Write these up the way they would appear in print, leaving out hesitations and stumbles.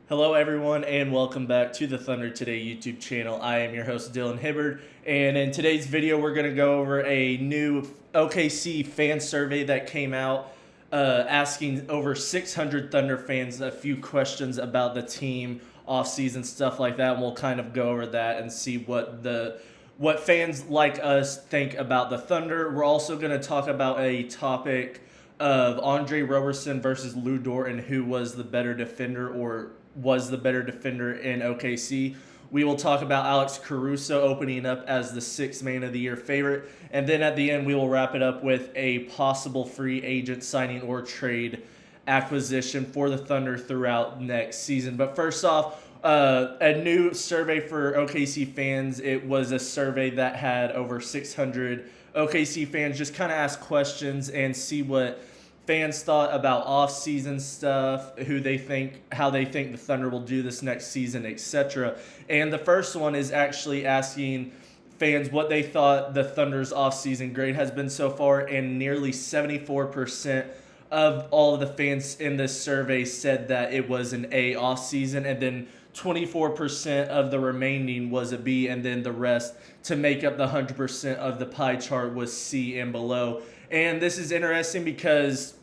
Hello, everyone, and welcome back to the Thunder Today YouTube channel. I am your host, Dylan Hibbard, and in today's video, we're going to go over a new OKC fan survey that came out asking over 600 Thunder fans a few questions about the team, offseason, stuff like that, and we'll kind of go over that and see what fans like us think about the Thunder. We're also going to talk about a topic of Andre Roberson versus Lou Dort and who was the better defender or was the better defender in OKC. We will talk about Alex Caruso opening up as the sixth man of the year favorite. And then at the end, we will wrap it up with a possible free agent signing or trade acquisition for the Thunder throughout next season. But first off, a new survey for OKC fans. It was a survey that had over 600 OKC fans just kind of ask questions and see what fans thought about off-season stuff, how they think the Thunder will do this next season, etc. And the first one is actually asking fans what they thought the Thunder's off-season grade has been so far, and nearly 74% of all of the fans in this survey said that it was an A off-season, and then 24% of the remaining was a B, and then the rest to make up the 100% of the pie chart was C and below. And this is interesting because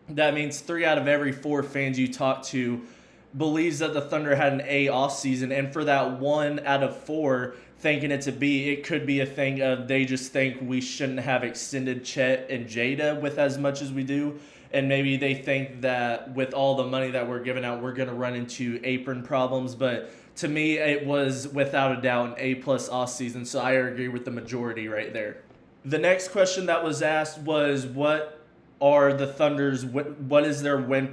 that means 3 out of every 4 fans you talk to believes that the Thunder had an A offseason. And for that 1 out of 4 thinking it's a B, it could be a thing of they just think we shouldn't have extended Chet and Jada with as much as we do. And maybe they think that with all the money that we're giving out, we're going to run into apron problems. But to me, it was without a doubt an A-plus offseason. So I agree with the majority right there. The next question that was asked was, what is their win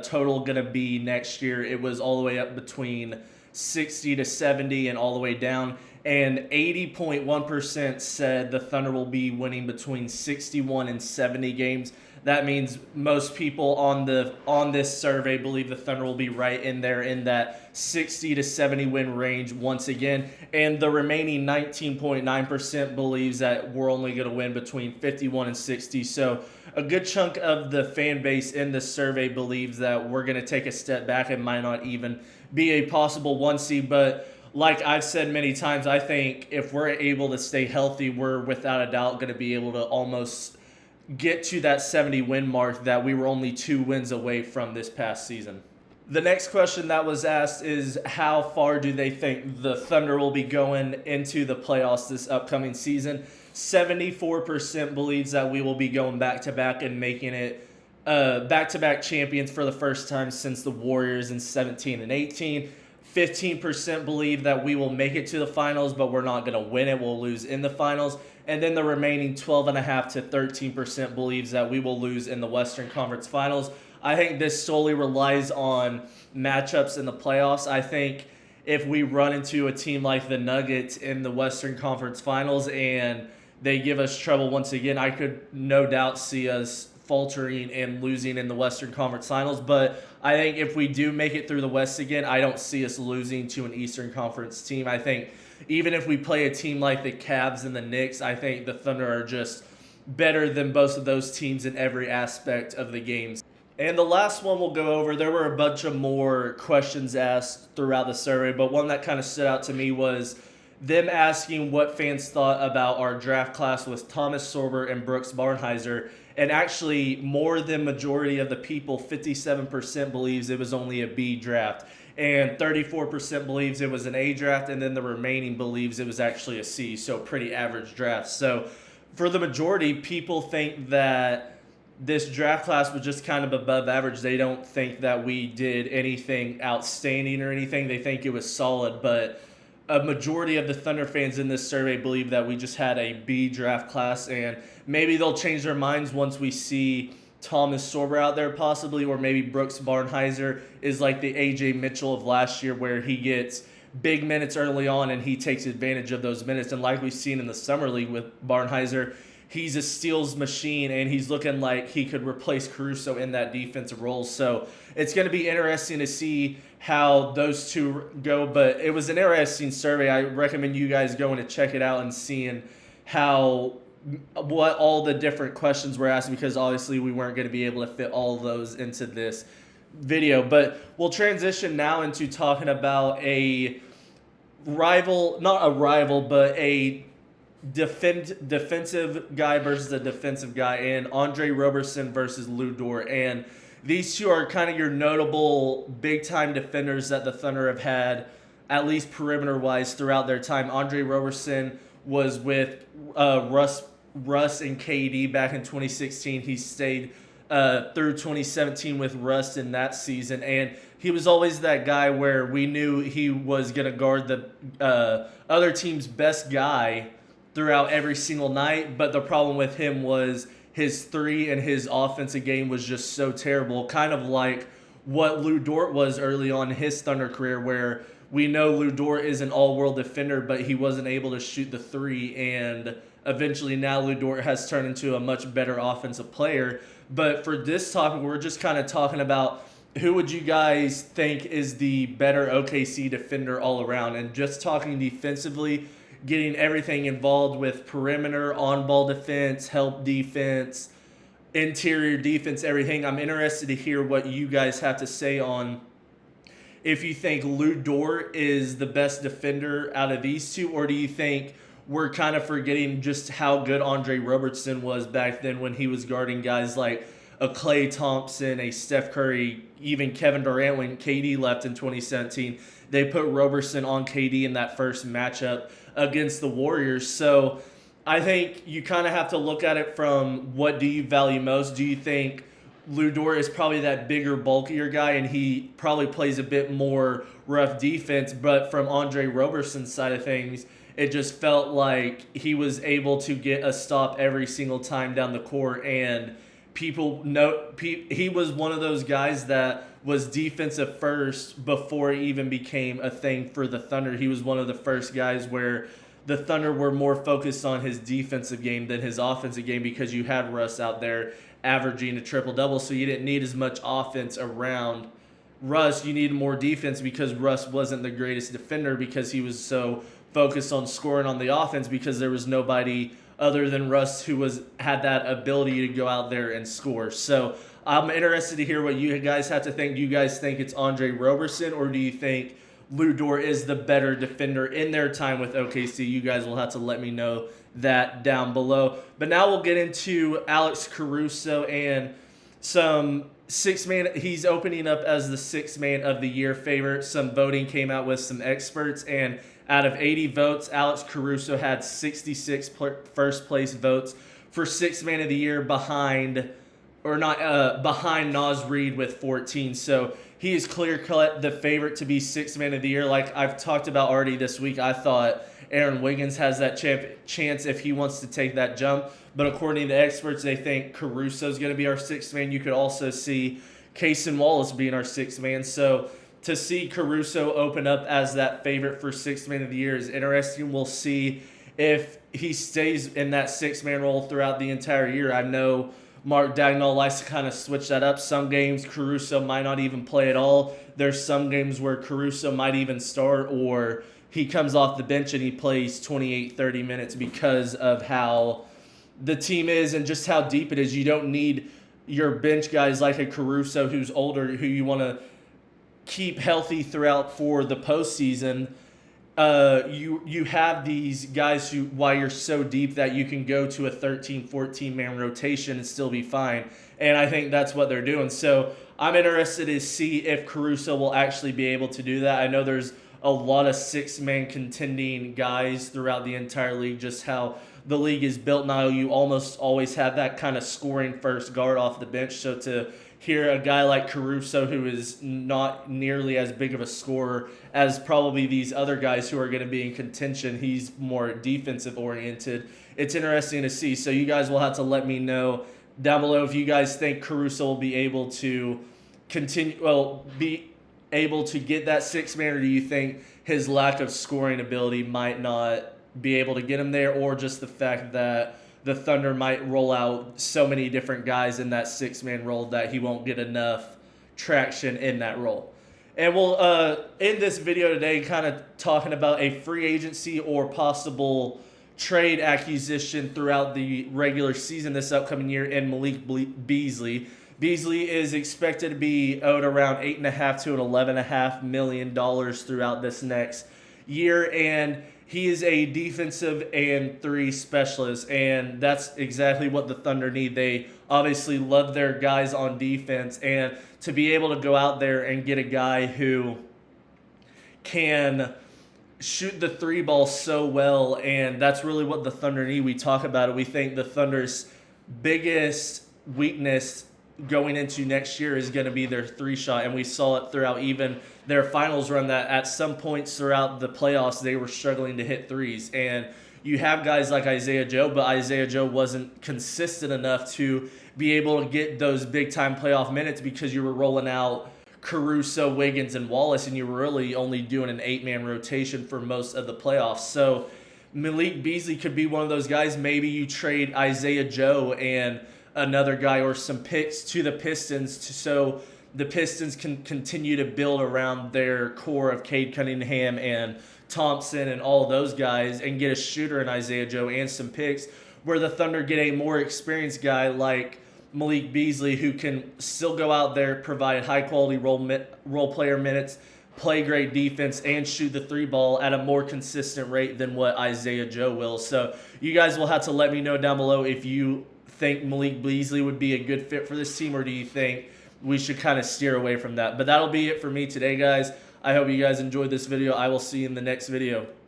total going to be next year? It was all the way up between 60 to 70 and all the way down. And 80.1% said the Thunder will be winning between 61 and 70 games. That means most people on this survey believe the Thunder will be right in there in that 60 to 70 win range once again. And the remaining 19.9% believes that we're only going to win between 51 and 60. So a good chunk of the fan base in this survey believes that we're going to take a step back and might not even be a possible 1 seed. But like I've said many times, I think if we're able to stay healthy, we're without a doubt going to be able to almost get to that 70 win mark that we were only 2 wins away from this past season. The next question that was asked is, how far do they think the Thunder will be going into the playoffs this upcoming season? 74% believes that we will be going back-to-back and making it back-to-back champions for the first time since the Warriors in 17 and 18. 15% believe that we will make it to the finals, but we're not going to win it. We'll lose in the finals. And then the remaining 12.5% to 13% believes that we will lose in the Western Conference Finals. I think this solely relies on matchups in the playoffs. I think if we run into a team like the Nuggets in the Western Conference Finals and they give us trouble once again, I could no doubt see us faltering and losing in the Western Conference Finals. But I think if we do make it through the West again, I don't see us losing to an Eastern Conference team. I think even if we play a team like the Cavs and the Knicks, I think the Thunder are just better than both of those teams in every aspect of the games. And the last one we'll go over, there were a bunch of more questions asked throughout the survey, but one that kind of stood out to me was them asking what fans thought about our draft class with Thomas Sorber and Brooks Barnhizer. And actually, more than majority of the people, 57% believes it was only a B draft. And 34% believes it was an A draft, and then the remaining believes it was actually a C, so pretty average draft. So for the majority, people think that this draft class was just kind of above average. They don't think that we did anything outstanding or anything. They think it was solid, but a majority of the Thunder fans in this survey believe that we just had a B draft class, and maybe they'll change their minds once we see Thomas Sorber out there possibly, or maybe Brooks Barnhizer is like the A.J. Mitchell of last year where he gets big minutes early on and he takes advantage of those minutes. And like we've seen in the Summer League with Barnhizer, he's a steals machine and he's looking like he could replace Caruso in that defensive role. So it's going to be interesting to see how those two go. But it was an interesting survey. I recommend you guys going to check it out and seeing what all the different questions were asked, because obviously we weren't going to be able to fit all of those into this video. But we'll transition now into talking about a rival, not a rival, but a defensive guy versus a defensive guy, and Andre Roberson versus Lou Dort. And these two are kind of your notable big-time defenders that the Thunder have had, at least perimeter-wise, throughout their time. Andre Roberson was with Russ and KD back in 2016. He stayed through 2017 with Russ in that season, and he was always that guy where we knew he was going to guard the other team's best guy throughout every single night. But the problem with him was his three and his offensive game was just so terrible, kind of like what Lou Dort was early on in his Thunder career, where we know Lou Dort is an all-world defender, but he wasn't able to shoot the three, and eventually now Lou Dort has turned into a much better offensive player. But for this topic, we're just kind of talking about who would you guys think is the better OKC defender all around, and just talking defensively, getting everything involved with perimeter, on-ball defense, help defense, interior defense, everything. I'm interested to hear what you guys have to say on if you think Lou Dort is the best defender out of these two, or do you think we're kind of forgetting just how good Andre Robertson was back then when he was guarding guys like a Klay Thompson, a Steph Curry, even Kevin Durant when KD left in 2017. They put Roberson on KD in that first matchup against the Warriors. So I think you kind of have to look at it from what do you value most. Do you think Lou Dort is probably that bigger, bulkier guy, and he probably plays a bit more rough defense, but from Andre Roberson's side of things, it just felt like he was able to get a stop every single time down the court, and people know he was one of those guys that was defensive first before it even became a thing for the Thunder. He was one of the first guys where the Thunder were more focused on his defensive game than his offensive game, because you had Russ out there averaging a triple-double, so you didn't need as much offense around Russ. You needed more defense because Russ wasn't the greatest defender, because he was so focused on scoring on the offense, because there was nobody other than Russ who had that ability to go out there and score. So I'm interested to hear what you guys have to think. Do you guys think it's Andre Roberson, or do you think Lou Dort is the better defender in their time with OKC? You guys will have to let me know that down below. But now we'll get into Alex Caruso and some six-man. He's opening up as the six-man of the year favorite. Some voting came out with some experts, and out of 80 votes, Alex Caruso had 66 first-place votes for six-man of the year behind Naz Reid with 14. So he is clear-cut the favorite to be six-man of the year. Like I've talked about already this week, I thought Aaron Wiggins has that chance if he wants to take that jump. But according to experts, they think Caruso is going to be our sixth man. You could also see Cason Wallace being our sixth man. So to see Caruso open up as that favorite for sixth man of the year is interesting. We'll see if he stays in that six-man role throughout the entire year. I know Mark Dagnall likes to kind of switch that up. Some games Caruso might not even play at all. There's some games where Caruso might even start, or he comes off the bench and he plays 28, 30 minutes because of how the team is and just how deep it is. You don't need your bench guys like a Caruso who's older, who you want to keep healthy throughout for the postseason. You have these guys who, while you're so deep, that you can go to a 13, 14-man rotation and still be fine. And I think that's what they're doing. So I'm interested to see if Caruso will actually be able to do that. I know there's a lot of six-man contending guys throughout the entire league, just how the league is built now. You almost always have that kind of scoring first guard off the bench. So to hear a guy like Caruso, who is not nearly as big of a scorer as probably these other guys who are going to be in contention, he's more defensive oriented. It's interesting to see. So you guys will have to let me know down below if you guys think Caruso will be able to be able to get that six-man, or do you think his lack of scoring ability might not be able to get him there, or just the fact that the Thunder might roll out so many different guys in that six-man role that he won't get enough traction in that role? And we'll end this video today kind of talking about a free agency or possible trade acquisition throughout the regular season this upcoming year in Malik Beasley. Beasley is expected to be owed around $8.5 to $11.5 million throughout this next year, and he is a defensive and three specialist, and that's exactly what the Thunder need. They obviously love their guys on defense, and to be able to go out there and get a guy who can shoot the three ball so well, and that's really what the Thunder need. We talk about it. We think the Thunder's biggest weakness going into next year is going to be their three shot, and we saw it throughout even their finals run that at some points throughout the playoffs they were struggling to hit threes. And you have guys like Isaiah Joe, but Isaiah Joe wasn't consistent enough to be able to get those big time playoff minutes because you were rolling out Caruso, Wiggins, and Wallace, and you were really only doing an 8-man rotation for most of the playoffs. So Malik Beasley could be one of those guys. Maybe you trade Isaiah Joe and another guy or some picks to the Pistons so the Pistons can continue to build around their core of Cade Cunningham and Thompson and all of those guys and get a shooter in Isaiah Joe and some picks where the Thunder get a more experienced guy like Malik Beasley who can still go out there, provide high-quality role player minutes, play great defense, and shoot the three ball at a more consistent rate than what Isaiah Joe will. So you guys will have to let me know down below if you think Malik Beasley would be a good fit for this team, or do you think we should kind of steer away from that? But that'll be it for me today, guys. I hope you guys enjoyed this video. I will see you in the next video.